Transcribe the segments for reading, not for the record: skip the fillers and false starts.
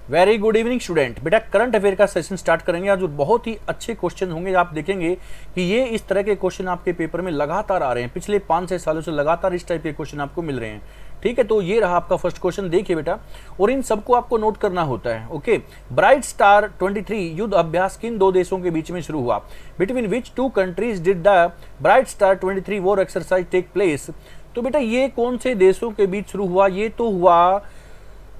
Very good evening student. बेटा current affair का session start करेंगे आज और बहुत ही अच्छे क्वेश्चन होंगे। आप देखेंगे कि ये इस तरह के क्वेश्चन आपके पेपर में लगातार आ रहे हैं, पिछले 5-6 सालों से लगातार इस टाइप के क्वेश्चन आपको मिल रहे हैं। ठीक है, तो ये रहा आपका फर्स्ट क्वेश्चन, देखिए बेटा, और इन सबको आपको नोट करना होता है। ओके, ब्राइट स्टार 23 युद्ध अभ्यास किन दो देशों के बीच में शुरू हुआ? Between which two countries did the Bright Star 23 war exercise take place? तो बेटा ये कौन से देशों के बीच शुरू हुआ? ये तो हुआ,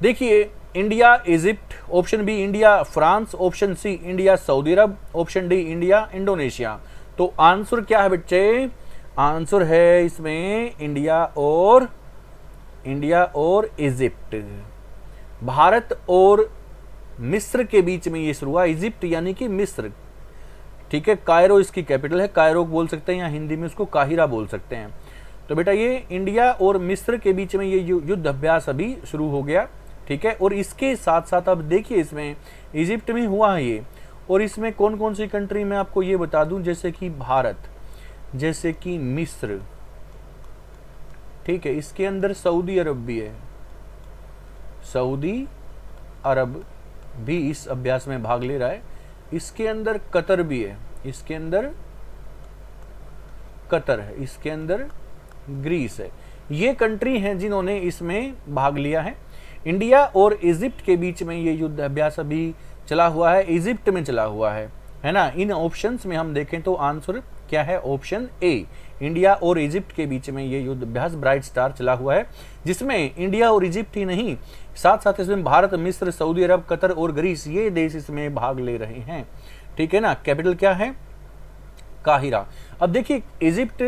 देखिए, India Egypt, option B India France, option C India Saudi Arab, option D India Indonesia. तो आंसर क्या है बच्चे? आंसर है इसमें इंडिया और इजिप्ट, भारत और मिस्र के बीच में ये शुरू हुआ। इजिप्ट यानी कि मिस्र, ठीक है, कायरो इसकी कैपिटल है, कायरो बोल सकते हैं या हिंदी में उसको काहिरा बोल सकते हैं। तो बेटा ये इंडिया और मिस्र के बीच में ये युद्ध अभ्यास अभी शुरू हो गया। ठीक है, और इसके साथ साथ अब देखिए इसमें इजिप्ट में हुआ है ये, और इसमें कौन कौन सी कंट्री मैं आपको ये बता दूं, जैसे कि भारत, जैसे कि मिस्र, ठीक है, इसके अंदर सऊदी अरब भी है, सऊदी अरब भी इस अभ्यास में भाग ले रहा है, इसके अंदर कतर भी है, इसके अंदर कतर है, इसके अंदर ग्रीस है। ये कंट्री हैं जिन्होंने इसमें भाग लिया है। इंडिया और इजिप्ट के बीच में ये युद्ध अभ्यास अभी चला हुआ है, इजिप्ट में चला हुआ है ना। इन ऑप्शंस में हम देखें तो आंसर क्या है? ऑप्शन ए, इंडिया और इजिप्ट के बीच में ये युद्ध अभ्यास ब्राइट स्टार चला हुआ है, जिसमें इंडिया और इजिप्ट ही नहीं, साथ साथ इसमें भारत, मिस्र, सऊदी अरब, कतर और ग्रीस, ये देश इसमें भाग ले रहे हैं। ठीक है ना। कैपिटल क्या है? काहिरा। अब देखिए इजिप्ट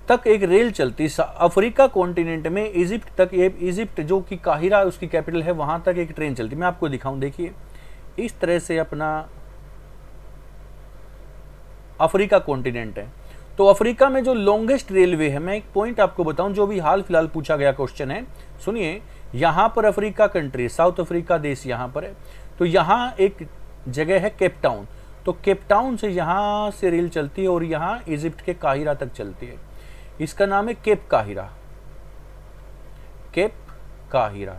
तक एक रेल चलती, अफ्रीका कॉन्टिनेंट में इजिप्ट तक, ये इजिप्ट जो कि काहिरा उसकी कैपिटल है, वहां तक एक ट्रेन चलती। मैं आपको दिखाऊं, देखिए इस तरह से अपना अफ्रीका कॉन्टिनेंट है। तो अफ्रीका में जो लॉन्गेस्ट रेलवे है, मैं एक पॉइंट आपको बताऊं जो भी हाल फिलहाल पूछा गया क्वेश्चन है, सुनिए। यहां पर अफ्रीका कंट्री, साउथ अफ्रीका देश यहां पर है, तो यहां एक जगह है केप टाउन, तो केप टाउन से यहां से रेल चलती है और यहां इजिप्ट के काहिरा तक चलती है। इसका नाम है केप काहिरा, केप काहिरा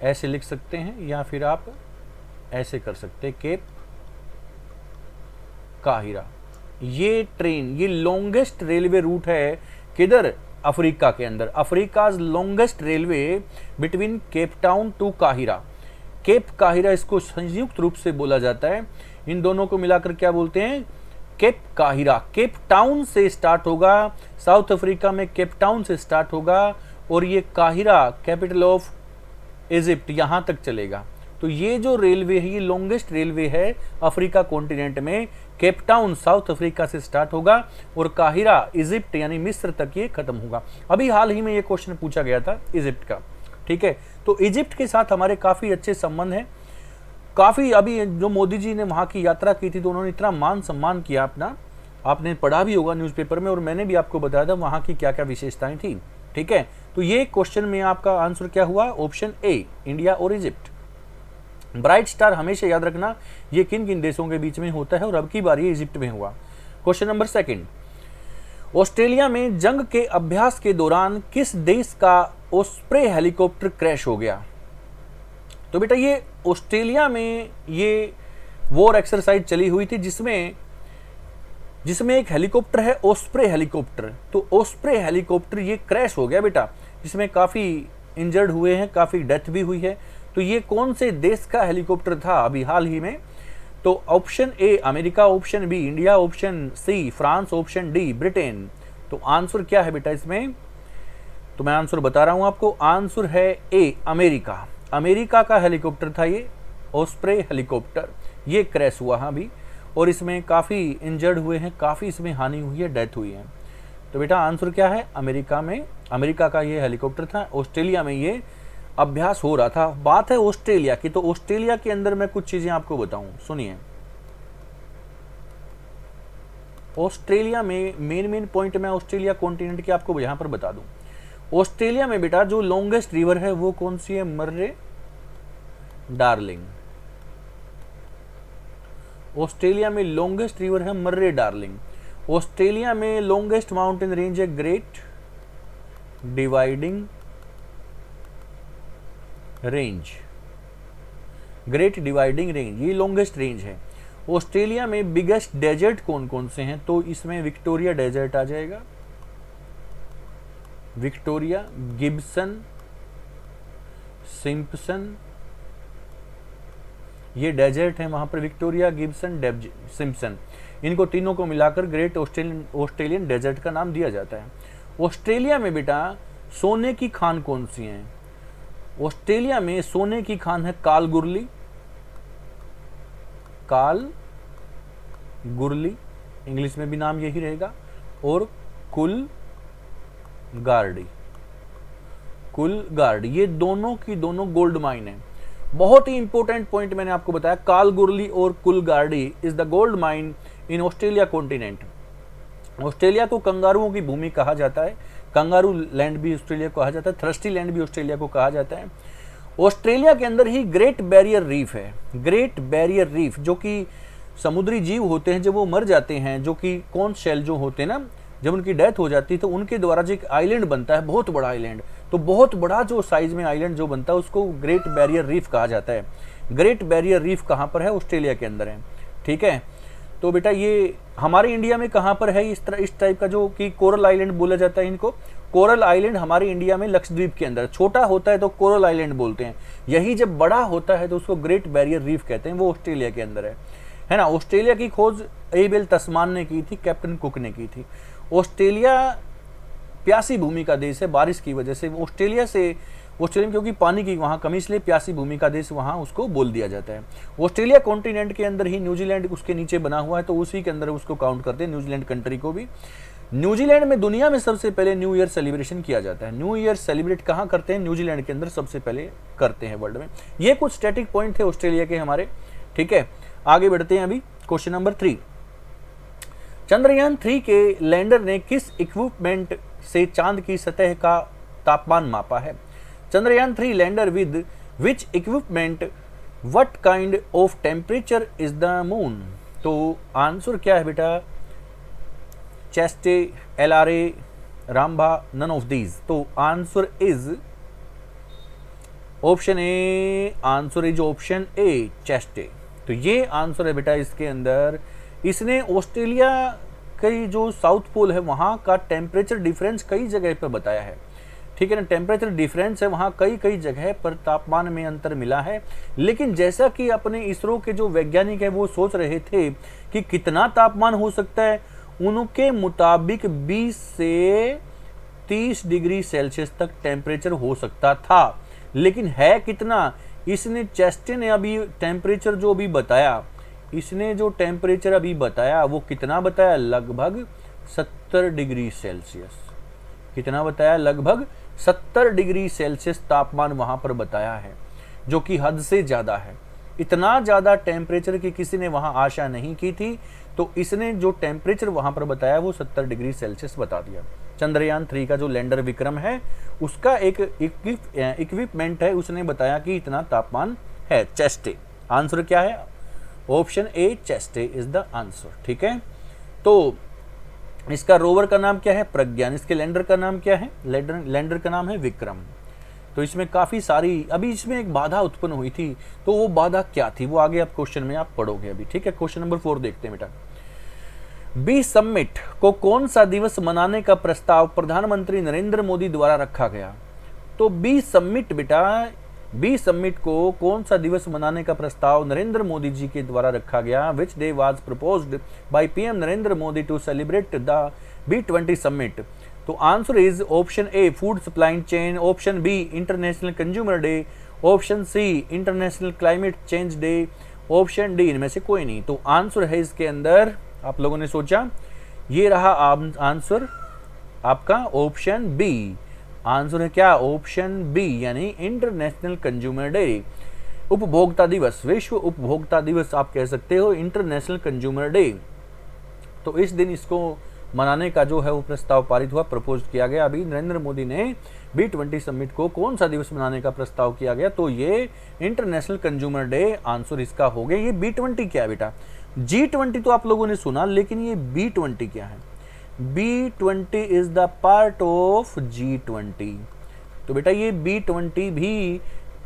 ऐसे लिख सकते हैं, या फिर आप ऐसे कर सकते हैं, केप काहिरा। ये ट्रेन, ये लॉन्गेस्ट रेलवे रूट है किधर? अफ्रीका के अंदर। Africa's longest railway between Cape Town to काहिरा, केप काहिरा इसको संयुक्त रूप से बोला जाता है। इन दोनों को मिलाकर क्या बोलते हैं? केप काहिरा। केप टाउन से स्टार्ट होगा, साउथ अफ्रीका में केप टाउन से स्टार्ट होगा, और ये काहिरा कैपिटल ऑफ इजिप्ट यहां तक चलेगा। तो ये जो रेलवे है, ये लॉन्गेस्ट रेलवे है अफ्रीका कॉन्टिनेंट में। केप टाउन साउथ अफ्रीका से स्टार्ट होगा और काहिरा इजिप्ट यानी मिस्र तक ये खत्म होगा। अभी हाल ही में ये क्वेश्चन पूछा गया था इजिप्ट का। ठीक है, तो इजिप्ट के साथ हमारे काफी अच्छे संबंध हैं। काफी अभी जो मोदी जी ने वहां की यात्रा की थी, तो उन्होंने इतना मान सम्मान किया अपना, आपने पढ़ा भी होगा न्यूज़पेपर में, और मैंने भी आपको बताया था वहां की क्या क्या विशेषताएं थी। ठीक है, तो ये क्वेश्चन में आपका आंसर क्या हुआ? ऑप्शन ए, इंडिया और इजिप्ट। ब्राइट स्टार हमेशा याद रखना, ये किन किन देशों के बीच में होता है, और अब की बार ये इजिप्ट में हुआ। क्वेश्चन नंबर सेकंड, ऑस्ट्रेलिया में जंग के अभ्यास के दौरान किस देश का ओस्प्रे हेलीकॉप्टर क्रैश हो गया? तो बेटा ये ऑस्ट्रेलिया में ये वॉर एक्सरसाइज चली हुई थी, जिसमें एक हेलीकॉप्टर है ओस्प्रे हेलीकॉप्टर। तो ओस्प्रे हेलीकॉप्टर ये क्रैश हो गया बेटा, जिसमें काफी इंजर्ड हुए हैं, काफी डेथ भी हुई है। तो ये कौन से देश का हेलीकॉप्टर था अभी हाल ही में? तो option A America, option B India, option C France, option D Britain. तो आंसर क्या है बेटा इसमें? तो मैं आंसर बता रहा हूं आपको, आंसर है ए अमेरिका। अमेरिका का हेलीकॉप्टर था ये ओस्प्रे हेलीकॉप्टर, ये क्रैश हुआ है अभी, और इसमें काफ़ी इंजर्ड हुए हैं, काफ़ी इसमें हानि हुई है, डेथ हुई है। तो बेटा आंसर क्या है? अमेरिका में, अमेरिका का ये हेलीकॉप्टर था, ऑस्ट्रेलिया में ये अभ्यास हो रहा था। बात है ऑस्ट्रेलिया की, तो ऑस्ट्रेलिया के अंदर मैं कुछ चीज़ें आपको बताऊं, सुनिए। ऑस्ट्रेलिया में मेन पॉइंट मैं ऑस्ट्रेलिया कॉन्टिनेंट के आपको यहां पर बता दूं। ऑस्ट्रेलिया में बेटा जो लॉन्गेस्ट रिवर है वो कौन सी है? मर्रे डार्लिंग। ऑस्ट्रेलिया में लॉन्गेस्ट रिवर है मर्रे डार्लिंग। ऑस्ट्रेलिया में लॉन्गेस्ट माउंटेन रेंज है great dividing range, great dividing range, ये लॉन्गेस्ट रेंज है। ऑस्ट्रेलिया में बिगेस्ट डेजर्ट कौन कौन से हैं, तो इसमें विक्टोरिया डेजर्ट आ जाएगा, विक्टोरिया, गिब्सन, सिम्पसन, ये डेजर्ट है वहां पर, विक्टोरिया, गिब्सन, सिम्पसन, इनको तीनों को मिलाकर ग्रेट ऑस्ट्रेलियन डेजर्ट का नाम दिया जाता है। ऑस्ट्रेलिया में बेटा सोने की खान कौन सी है, ऑस्ट्रेलिया में सोने की खान है कालगुरली, कालगुरली, इंग्लिश में भी नाम यही रहेगा, और कुलगार्डी, कुलगार्डी, ये दोनों की दोनों गोल्ड माइन है। बहुत ही इंपॉर्टेंट पॉइंट मैंने आपको बताया, कालगुरली और Coolgardie is the gold mine in Australia continent. Australia को कंगारुओं की भूमि कहा जाता है, कंगारू लैंड भी ऑस्ट्रेलिया को कहा जाता है, थ्रस्टी लैंड भी ऑस्ट्रेलिया को कहा जाता है। ऑस्ट्रेलिया के अंदर ही ग्रेट बैरियर रीफ है, ग्रेट बैरियर रीफ, जो कि समुद्री जीव होते हैं, जब वो मर जाते हैं, जो कि कॉन्च शेल जो होते हैं ना, जब उनकी डेथ हो जाती है तो उनके द्वारा जो एक आइलैंड बनता है, बहुत बड़ा आइलैंड, तो बहुत बड़ा जो साइज में आइलैंड जो बनता है उसको ग्रेट बैरियर रीफ कहा जाता है। ग्रेट बैरियर रीफ कहाँ पर है, ऑस्ट्रेलिया के अंदर है, ठीक है। तो बेटा ये हमारे इंडिया में कहाँ पर है, इस टाइप का जो कि कोरल आइलैंड बोला जाता है इनको, कोरल आइलैंड हमारे इंडिया में लक्षद्वीप के अंदर, छोटा होता है तो कोरल आइलैंड बोलते हैं, यही जब बड़ा होता है तो उसको ग्रेट बैरियर रीफ कहते हैं, वो ऑस्ट्रेलिया के अंदर है ना। ऑस्ट्रेलिया की खोज एबेल तस्मान ने की थी, कैप्टन कुक ने की थी। ऑस्ट्रेलिया प्यासी भूमि का देश है, बारिश की वजह से ऑस्ट्रेलिया में क्योंकि पानी की वहाँ कमी, इसलिए प्यासी भूमि का देश वहाँ उसको बोल दिया जाता है। ऑस्ट्रेलिया कॉन्टिनेंट के अंदर ही न्यूजीलैंड उसके नीचे बना हुआ है, तो उसी के अंदर उसको काउंट करते हैं, न्यूजीलैंड कंट्री को भी। न्यूजीलैंड में दुनिया में सबसे पहले न्यू ईयर सेलिब्रेशन किया जाता है। न्यू ईयर सेलिब्रेट कहाँ करते हैं, न्यूजीलैंड के अंदर सबसे पहले करते हैं वर्ल्ड में। ये कुछ स्टैटिक पॉइंट थे ऑस्ट्रेलिया के हमारे, ठीक है। आगे बढ़ते हैं अभी क्वेश्चन नंबर 3। चंद्रयान 3 के लैंडर ने किस इक्विपमेंट से चांद की सतह का तापमान मापा है। Chandrayaan 3 lander with which equipment what kind of temperature is the moon. तो आंसर क्या है बेटा, ChaSTE, LRA, RAMBHA, none of these. तो answer is option A, answer is option A, ChaSTE. तो ये आंसर है बेटा इसके अंदर। इसने ऑस्ट्रेलिया कई जो साउथ पोल है वहाँ का टेम्परेचर डिफरेंस कई जगह पर बताया है, ठीक है ना। टेम्परेचर डिफरेंस है वहाँ कई जगह पर तापमान में अंतर मिला है, लेकिन जैसा कि अपने इसरो के जो वैज्ञानिक है वो सोच रहे थे कि कितना तापमान हो सकता है, उनके मुताबिक 20 से 30 डिग्री सेल्सियस तक टेम्परेचर हो सकता था, लेकिन है कितना, इसने चेस्टे ने अभी टेम्परेचर जो अभी बताया, इसने जो टेम्परेचर अभी बताया वो कितना बताया, लगभग 70 डिग्री सेल्सियस। कितना बताया, लगभग 70 डिग्री सेल्सियस तापमान वहां पर बताया है, जो कि हद से ज्यादा है। इतना ज्यादा टेम्परेचर की किसी ने वहां आशा नहीं की थी, तो इसने जो टेम्परेचर वहां पर बताया वो 70 डिग्री सेल्सियस बता दिया। चंद्रयान 3 का जो लैंडर विक्रम है उसका एक इक्विपमेंट है, उसने बताया कि इतना तापमान है, चेस्टे। आंसर क्या है, option A, ChaSTE is the answer, ठीक है। तो इसका रोवर का नाम क्या है, प्रज्ञान। इसके लैंडर का नाम क्या है, लैंडर का नाम है विक्रम। तो इसमें काफी सारी, अभी इसमें एक बाधा उत्पन्न हुई थी, तो वो बाधा क्या थी वो आगे आप क्वेश्चन में आप पढ़ोगे अभी, ठीक है। क्वेश्चन नंबर 4 देखते हैं बेटा। बी समिट को कौन सा दिवस मनाने का प्रस्ताव प्रधानमंत्री नरेंद्र मोदी द्वारा रखा गया। तो बी समिट बेटा, बी समिट को कौन सा दिवस मनाने का प्रस्ताव नरेंद्र मोदी जी के द्वारा रखा गया। Which day was proposed by PM Narendra Modi to celebrate the B20 summit. तो answer is option A, food supply chain, option B, international consumer day, option C, international climate change day, option D, इनमें से कोई नहीं। तो answer है इसके अंदर, आप लोगों ने सोचा, ये रहा आंसर आपका ऑप्शन बी। आंसर है क्या, ऑप्शन बी, यानी इंटरनेशनल कंज्यूमर डे, उपभोक्ता दिवस, विश्व उपभोक्ता दिवस आप कह सकते हो, इंटरनेशनल कंज्यूमर डे। तो इस दिन इसको मनाने का जो है वो प्रस्ताव पारित हुआ, प्रपोज किया गया। अभी नरेंद्र मोदी ने B20 समिट को कौन सा दिवस मनाने का प्रस्ताव किया गया, तो ये इंटरनेशनल कंज्यूमर डे आंसर इसका हो गया। ये B20 क्या है बेटा, G20 तो आप लोगों ने सुना, लेकिन ये B20 क्या है। B20 is the part of G20। तो बेटा ये B20 भी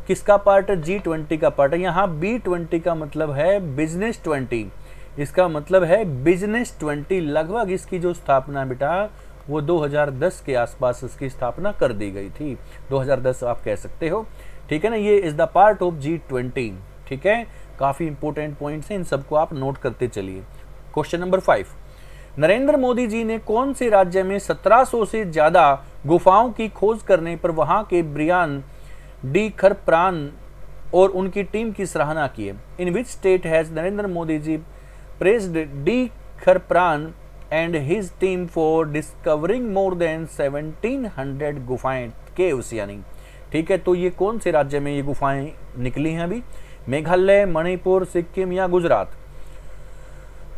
किसका पार्ट है? G20 का पार्ट है। यहाँ B20 का मतलब है बिजनेस 20, इसका मतलब है बिजनेस 20। लगभग इसकी जो स्थापना है बेटा वो 2010 के आसपास इसकी स्थापना कर दी गई थी, 2010 आप कह सकते हो, ठीक है ना। ये is the part of G20, ठीक है। काफी इंपॉर्टेंट पॉइंट्स हैं, इन सबको आप नोट करते चलिए। क्वेश्चन नंबर 5, नरेंद्र मोदी जी ने कौन से राज्य में 1700 से ज्यादा गुफाओं की खोज करने पर वहां के ब्रियान डी खरप्रान और उनकी टीम की सराहना की है? In which state has Narendra Modi ji praised the खरप्रान and his team for discovering more than 1700 गुफाएं, केव्स यानी, ठीक है। तो ये कौन से राज्य में ये गुफाएं निकली हैं अभी? मेघालय, मणिपुर, सिक्किम या गुजरात?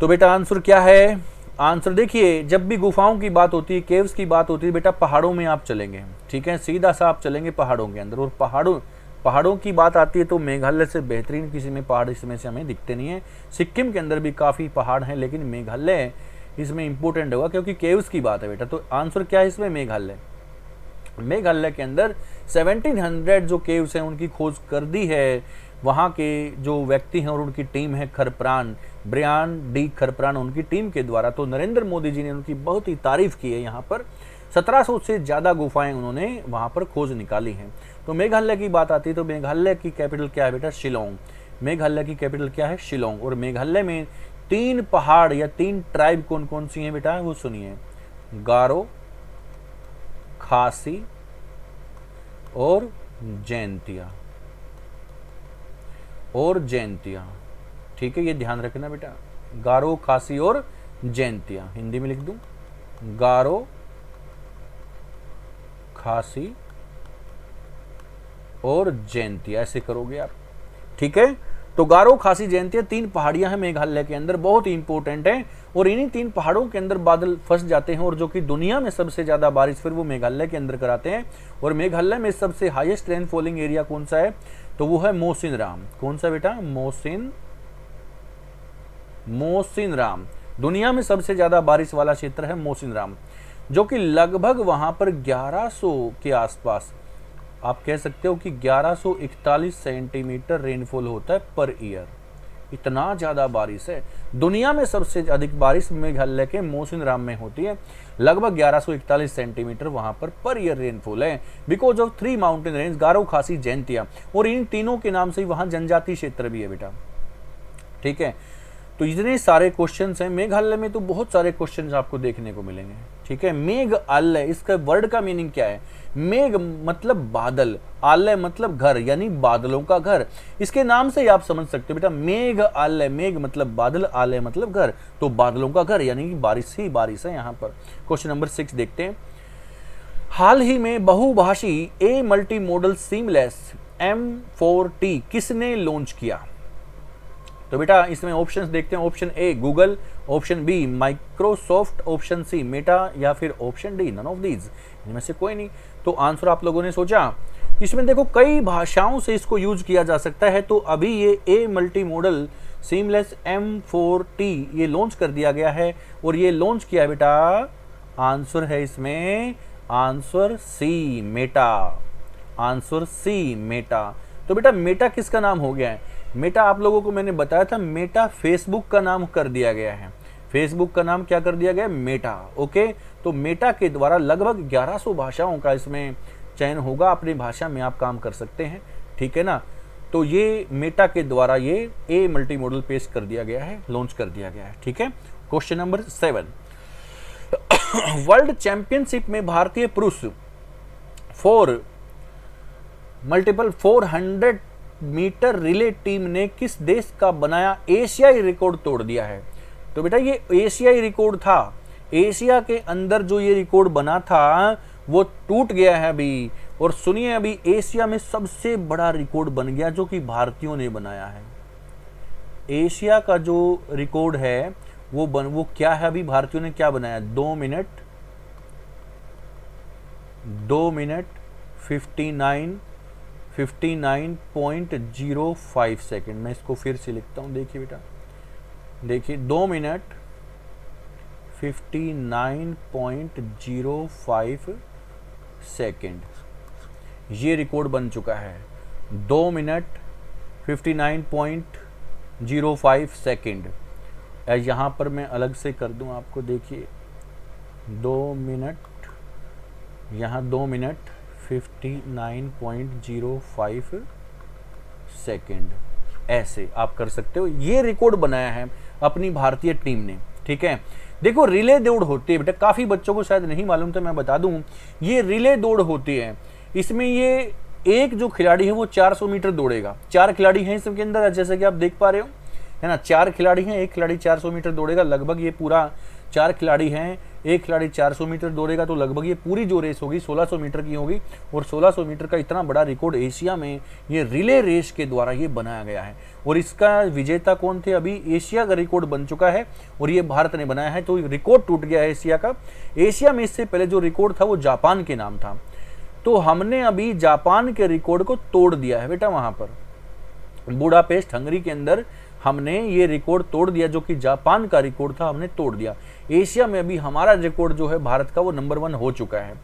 तो बेटा आंसर क्या है? आंसर देखिए, जब भी गुफाओं की बात होती है, केव्स की बात होती है बेटा, पहाड़ों में आप चलेंगे, ठीक है, सीधा सा आप चलेंगे पहाड़ों के अंदर। और पहाड़ों की बात आती है तो मेघालय से बेहतरीन किसी में पहाड़ इसमें से हमें दिखते नहीं है। सिक्किम के अंदर भी काफ़ी पहाड़ हैं, लेकिन मेघालय इसमें इंपॉर्टेंट होगा क्योंकि केव्स की बात है बेटा। तो आंसर क्या है इसमें? मेघालय। मेघालय के अंदर 1700 जो केव्स हैं उनकी खोज कर दी है वहाँ के जो व्यक्ति हैं और उनकी टीम है खरप्रान, ब्रियान डी खरप्रान, उनकी टीम के द्वारा। तो नरेंद्र मोदी जी ने उनकी बहुत ही तारीफ की है। यहाँ पर 1700 से ज़्यादा गुफाएं उन्होंने वहाँ पर खोज निकाली हैं। तो मेघालय की बात आती है तो मेघालय की कैपिटल क्या है बेटा? शिलोंग। मेघालय की कैपिटल क्या है? शिलोंग। और मेघालय में 3 पहाड़ या 3 ट्राइब कौन कौन सी हैं बेटा? वो सुनिए, गारो, खासी और जैंतिया, ठीक है, ये ध्यान रखना बेटा। गारो, खासी और जैंतिया, हिंदी में लिख दूं, गारो, खासी और जैंतिया, ऐसे करोगे आप, ठीक है। तो गारो, खासी, जैंतिया 3 पहाड़ियां हैं मेघालय के अंदर, बहुत ही इंपॉर्टेंट है। और इन्हीं 3 पहाड़ों के अंदर बादल फंस जाते हैं और जो कि दुनिया में सबसे ज्यादा बारिश फिर वो मेघालय के अंदर कराते हैं। और मेघालय में सबसे हाईएस्ट रेन फॉलिंग एरिया कौन सा है? तो वो है मोसिनराम। कौन सा बेटा? मोसिनराम। दुनिया में सबसे ज्यादा बारिश वाला क्षेत्र है मोसिनराम, जो कि लगभग वहां पर 1100 के आसपास, आप कह सकते हो कि 1141 सेंटीमीटर रेनफॉल होता है पर ईयर। इतना ज़्यादा बारिश है। दुनिया में सबसे अधिक बारिश मेघालय के मोसिनराम में होती है, लगभग 1141 सेंटीमीटर वहां पर ईयर रेनफॉल है, बिकॉज ऑफ 3 माउंटेन रेंज, गारो, खासी, जैंतिया। और इन तीनों के नाम से ही वहां जनजातीय क्षेत्र भी है बेटा, ठीक है। तो इतने सारे क्वेश्चंस हैं मेघालय में, तो बहुत सारे क्वेश्चंस आपको देखने को मिलेंगे, ठीक है। मेघालय, इसका वर्ड का मीनिंग क्या है? मेघ मतलब बादल, आलय मतलब घर, यानी बादलों का घर। इसके नाम से ही आप समझ सकते हो बेटा, मेघालय, मेघ मतलब बादल, आलय मतलब घर, तो बादलों का घर यानी कि बारिश ही बारिश है यहाँ पर। क्वेश्चन नंबर 6 देखते हैं। हाल ही में बहुभाषी a multi modal seamless M4T किसने लॉन्च किया? तो बेटा इसमें ऑप्शंस देखते हैं। Option A Google, option B Microsoft, option C Meta या फिर option D none of these, इनमें से कोई नहीं। तो आंसर आप लोगों ने सोचा, इसमें देखो कई भाषाओं से इसको यूज किया जा सकता है। तो अभी ये a multi modal seamless M4T ये लॉन्च कर दिया गया है और ये लॉन्च किया है बेटा, आंसर है इसमें answer C Meta, answer C Meta. तो बेटा मेटा किसका नाम हो गया है? मेटा आप लोगों को मैंने बताया था, मेटा फेसबुक का नाम कर दिया गया है। फेसबुक का नाम क्या कर दिया गया? मेटा। ओके, तो मेटा के द्वारा लगभग 1100 भाषाओं का इसमें चयन होगा, अपनी भाषा में आप काम कर सकते हैं, ठीक है ना। तो ये मेटा के द्वारा ये ए मल्टी मॉडल पेश कर दिया गया है, लॉन्च कर दिया गया है, ठीक है। क्वेश्चन नंबर 7, वर्ल्ड चैंपियनशिप में भारतीय पुरुष 4x400 मीटर रिले टीम ने किस देश का बनाया एशियाई रिकॉर्ड तोड़ दिया है? तो बेटा ये एशियाई रिकॉर्ड था, एशिया के अंदर जो ये रिकॉर्ड बना था वो टूट गया है अभी। और सुनिए, अभी एशिया में सबसे बड़ा रिकॉर्ड बन गया जो कि भारतीयों ने बनाया है। एशिया का जो रिकॉर्ड है वो क्या है? अभी भारतीयों ने क्या बनाया? 2 मिनट 59.05 सेकेंड। मैं इसको फिर से लिखता हूं, देखिए बेटा, देखिए 2 मिनट 59.05 सेकेंड ये रिकॉर्ड बन चुका है। 2 मिनट 59.05 सेकेंड। यहाँ पर मैं अलग से कर दूं आपको, देखिए 2 मिनट, यहाँ 2 मिनट 59.05 सेकेंड, ऐसे आप कर सकते हो। ये रिकॉर्ड बनाया है अपनी भारतीय टीम ने, ठीक है। देखो रिले दौड़ होती है बेटा, काफ़ी बच्चों को शायद नहीं मालूम था, मैं बता दूं, ये रिले दौड़ होती है। इसमें ये एक जो खिलाड़ी है वो 400 मीटर दौड़ेगा। 4 खिलाड़ी हैं इसके अंदर, जैसे कि आप देख पा रहे हो, है ना। 4 खिलाड़ी हैं, एक खिलाड़ी 400 मीटर दौड़ेगा। लगभग ये पूरा 4 खिलाड़ी हैं, एक खिलाड़ी 400 मीटर दौड़ेगा, तो लगभग ये पूरी जो रेस होगी 1600 मीटर की होगी। और 1600 मीटर का इतना बड़ा रिकॉर्ड एशिया में ये रिले रेस के द्वारा ये बनाया गया है। और इसका विजेता कौन थे, अभी एशिया का रिकॉर्ड बन चुका है और ये भारत ने बनाया है, तो रिकॉर्ड टूट गया है एशिया का। एशिया में इससे पहले जो रिकॉर्ड था वो जापान के नाम था, तो हमने अभी जापान के रिकॉर्ड को तोड़ दिया है बेटा। वहां पर बुडापेस्ट हंगरी के अंदर हमने ये रिकॉर्ड तोड़ दिया, जो कि जापान का रिकॉर्ड था, हमने तोड़ दिया। एशिया में अभी हमारा रिकॉर्ड जो है भारत का वो नंबर 1 हो चुका है,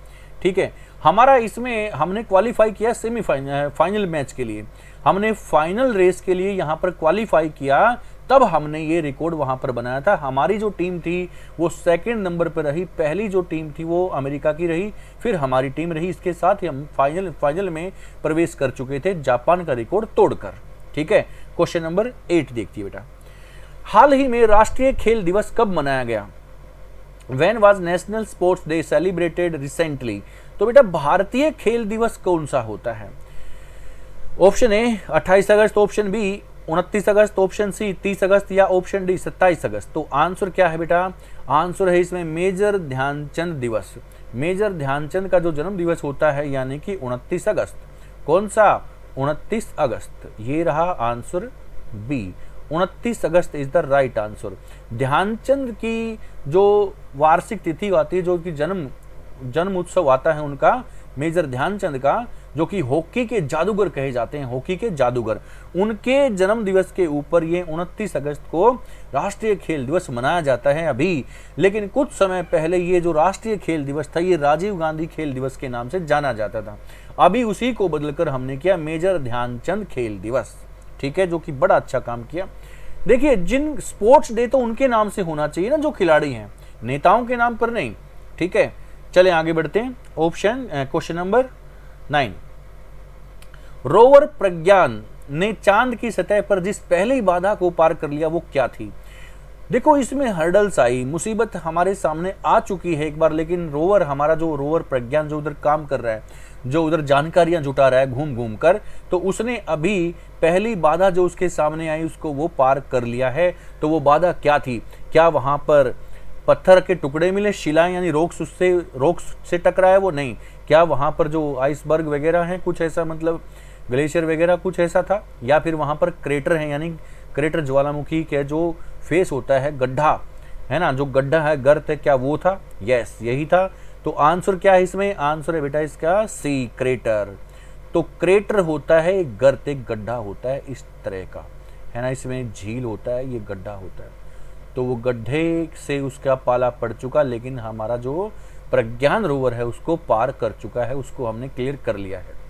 ठीक है। हमारा इसमें हमने क्वालिफाई किया सेमीफाइनल फाइनल मैच के लिए, हमने फाइनल रेस के लिए यहाँ पर क्वालिफाई किया, तब हमने ये रिकॉर्ड वहाँ पर बनाया था। हमारी जो टीम थी वो सेकंड नंबर पर रही, पहली जो टीम थी वो अमेरिका की रही, फिर हमारी टीम रही। इसके साथ ही हम फाइनल में प्रवेश कर चुके थे जापान का रिकॉर्ड तोड़कर, ठीक है। क्वेश्चन नंबर 8 देखती है बेटा, हाल ही में राष्ट्रीय खेल दिवस कब मनाया गया? When was National Sports Day celebrated recently? तो बेटा भारतीय खेल दिवस कौन सा होता है? ऑप्शन ए 28 अगस्त, ऑप्शन बी 29 अगस्त, ऑप्शन सी 30 अगस्त या ऑप्शन डी 27 अगस्त। तो आंसर क्या है बेटा? आंसर है इसमें मेजर ध्यानचंद दिवस। मेजर ध्यानचंद का जो जन्म दिवस होता है यानी कि 29 अगस्त। कौन सा? 29 अगस्त। ये रहा answer B, 29 August is the right answer. Dhyanchand की जो वार्षिक तिथि आती है, जो कि जन्म उत्सव आता है उनका, मेजर ध्यानचंद का, जो कि हॉकी के जादूगर कहे जाते हैं, हॉकी के जादूगर, उनके जन्म दिवस के ऊपर ये 29 अगस्त को राष्ट्रीय खेल दिवस मनाया जाता है अभी। लेकिन कुछ समय पहले ये जो राष्ट्रीय खेल दिवस था ये राजीव गांधी खेल दिवस के नाम से जाना जाता था। अभी उसी को बदलकर हमने किया मेजर ध्यानचंद खेल दिवस, ठीक है, जो कि बड़ा अच्छा काम किया। देखिए जिन स्पोर्ट्स डे तो उनके नाम से होना चाहिए ना, जो खिलाड़ी हैं, नेताओं के नाम पर नहीं, ठीक है। चले आगे बढ़ते हैं। क्वेश्चन नंबर 9, रोवर प्रज्ञान ने चांद की सतह पर जिस पहली बाधा को पार कर लिया वो क्या थी? देखो इसमें हर्डल्स आई, मुसीबत हमारे सामने आ चुकी है एक बार, लेकिन रोवर, हमारा जो रोवर प्रज्ञान जो उधर काम कर रहा है, जो उधर जानकारियां जुटा रहा है घूम घूम कर, तो उसने अभी पहली बाधा जो उसके सामने आई उसको वो पार कर लिया है। तो वो बाधा क्या थी? क्या वहां पर पत्थर के टुकड़े मिले, शिलाएं यानी रॉक्स से टकराया वो? नहीं। क्या वहां पर जो आइसबर्ग वगैरह हैं, कुछ ऐसा, मतलब ग्लेशियर वगैरह कुछ ऐसा था? या फिर वहां पर क्रेटर है, यानी क्रेटर ज्वालामुखी के जो फेस होता है, गड्ढा है ना, जो गड्ढा है, गर्त है, क्या वो था? यस, यही था। तो आंसर क्या है इसमें? आंसर है बेटा इसका सी, क्रेटर। तो क्रेटर होता है एक गर्त, एक गड्ढा होता है इस तरह का, है ना, इसमें झील होता है, ये गड्ढा होता है। तो वो गड्ढे से उसका पाला पड़ चुका, लेकिन हमारा जो प्रज्ञान रोवर है उसको पार कर चुका है, उसको हमने क्लियर कर लिया है।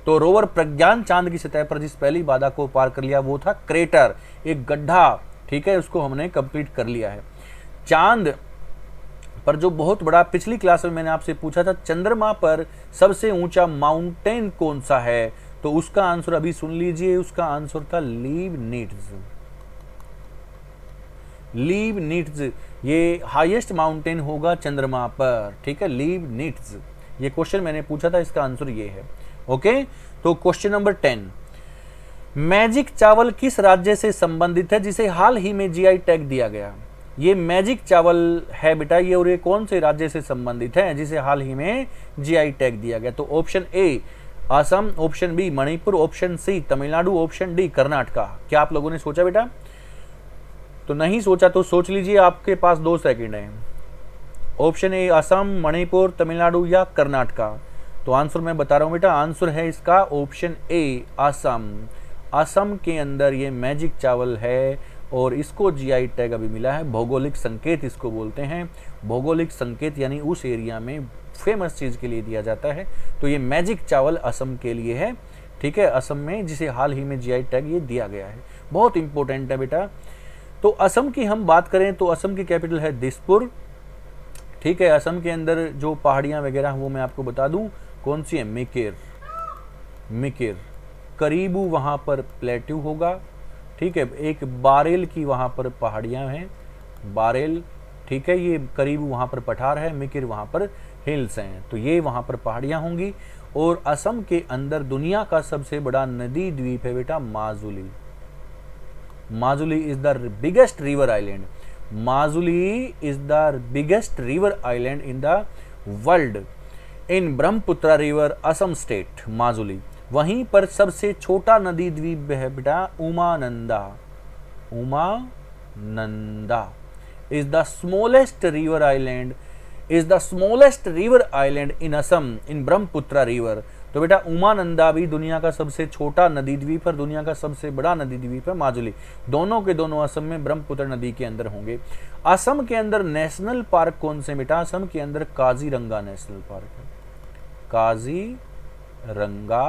तो रोवर प्रज्ञान चांद की सतह पर जिस पहली बाधा को पार कर लिया वो था क्रेटर, एक गड्ढा, ठीक है, उसको हमने कंप्लीट कर लिया है। चांद पर जो बहुत बड़ा, पिछली क्लास में मैंने आपसे पूछा था चंद्रमा पर सबसे ऊंचा माउंटेन कौन सा है, तो उसका आंसर अभी सुन लीजिए, उसका आंसर था लीबनिट्ज। लीबनिट्ज ये हाईएस्ट माउंटेन होगा चंद्रमा पर, ठीक है, लीबनिट्ज। ये क्वेश्चन मैंने पूछा था, इसका आंसर ये है। ओके, तो क्वेश्चन नंबर 10, मैजिक चावल किस राज्य से संबंधित है जिसे हाल ही में जीआई टैग दिया गया? ये मैजिक चावल है बेटा ये, और ये कौन से राज्य से संबंधित है जिसे हाल ही में जीआई टैग दिया गया? तो option A Assam, option B Manipur, option C Tamil Nadu, option D Karnataka. क्या आप लोगों ने सोचा बेटा? तो नहीं सोचा तो सोच लीजिए, आपके पास 2 सेकंड हैं। ऑप्शन ए असम, मणिपुर, तमिलनाडु या कर्नाटका। तो आंसर मैं बता रहा हूं बेटा, आंसर है इसका ऑप्शन ए असम। असम के अंदर ये मैजिक चावल है और इसको जीआई टैग अभी मिला है, भौगोलिक संकेत इसको बोलते हैं। भौगोलिक संकेत यानी उस एरिया में फेमस चीज के लिए दिया जाता है। तो ये मैजिक चावल असम के लिए है, ठीक है, असम में, जिसे हाल ही में जीआई टैग ये दिया गया है, बहुत इंपॉर्टेंट है बेटा। तो असम की हम बात करें तो असम की कैपिटल है दिसपुर। ठीक है, असम के अंदर जो पहाड़ियाँ वगैरह वो मैं आपको बता दूं कौन सी है, मिकेर, मिकेर करीबू वहाँ पर प्लेट्यू होगा। ठीक है, एक बारेल की वहाँ पर पहाड़ियाँ हैं, बारेल, ठीक है, ये करीबू वहाँ पर पठार है, मिकिर वहाँ पर हिल्स हैं, तो ये वहाँ पर पहाड़ियाँ होंगी। और असम के अंदर दुनिया का सबसे बड़ा नदी द्वीप है बेटा Majuli. Majuli is the biggest river island, Majuli is the biggest river island in the world in Brahmaputra river Assam state Majuli. वहीं पर सबसे छोटा नदी द्वीप है बेटा Umananda, Umananda is the smallest river island, is the smallest river island in Assam in Brahmaputra river। तो बेटा उमानंदा भी दुनिया का सबसे छोटा नदी द्वीप और दुनिया का सबसे बड़ा नदी द्वीप है माजुली। दोनों के दोनों असम में ब्रह्मपुत्र नदी के अंदर होंगे। असम के अंदर नेशनल पार्क कौन से बेटा, असम के अंदर काजीरंगा नेशनल पार्क है, काजीरंगा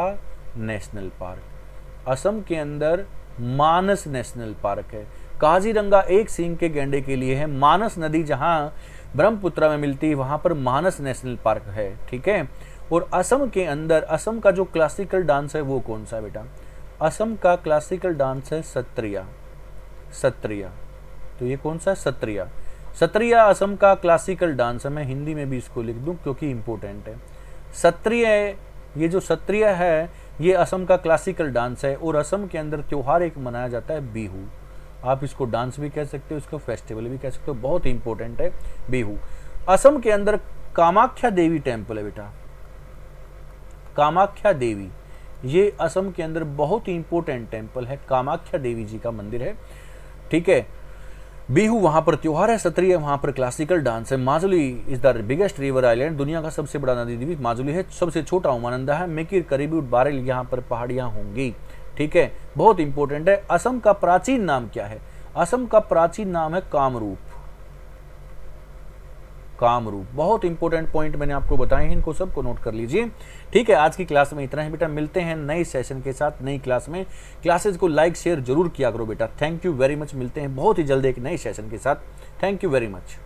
नेशनल पार्क। असम के अंदर मानस नेशनल पार्क है। काजीरंगा एक सींग के गैंडे के लिए है, मानस नदी जहां ब्रह्मपुत्र में मिलती है वहां पर मानस नेशनल पार्क है। ठीक है, और असम के अंदर असम का जो क्लासिकल डांस है वो कौन सा है बेटा, असम का क्लासिकल डांस है सत्रिया, सत्रिया। तो ये कौन सा है, सत्रिया। सत्रिया असम का क्लासिकल डांस है, मैं हिंदी में भी इसको लिख दूं क्योंकि इंपॉर्टेंट है। सत्रिय, ये जो सत्रिय है ये असम का क्लासिकल डांस है। और असम के अंदर त्योहार एक मनाया जाता है बिहू, आप इसको डांस भी कह सकते हो, इसको फेस्टिवल भी कह सकते हो, बहुत इंपॉर्टेंट है बिहू। असम के अंदर कामाख्या देवी टेम्पल है बेटा, कामाख्या देवी, ये असम के अंदर बहुत ही इंपॉर्टेंट टेम्पल है, कामाख्या देवी जी का मंदिर है। ठीक है, बिहू वहां पर त्योहार है, सत्रिय वहां पर क्लासिकल डांस है। Majuli is the biggest river island, दुनिया का सबसे बड़ा नदी द्वीप माजुली है, सबसे छोटा उमानंदा है, मिकिर करीबी बारेल यहाँ पर पहाड़ियां होंगी। ठीक है, बहुत इंपॉर्टेंट है। असम का प्राचीन नाम क्या है, असम का प्राचीन नाम है कामरूप, कामरूप। बहुत इंपॉर्टेंट पॉइंट मैंने आपको बताए हैं, इनको सबको नोट कर लीजिए। ठीक है, आज की क्लास में इतना ही बेटा, मिलते हैं नए सेशन के साथ नई क्लास में। क्लासेस को लाइक शेयर जरूर किया करो बेटा। थैंक यू वेरी मच, मिलते हैं बहुत ही जल्द एक नए सेशन के साथ। Thank you very much.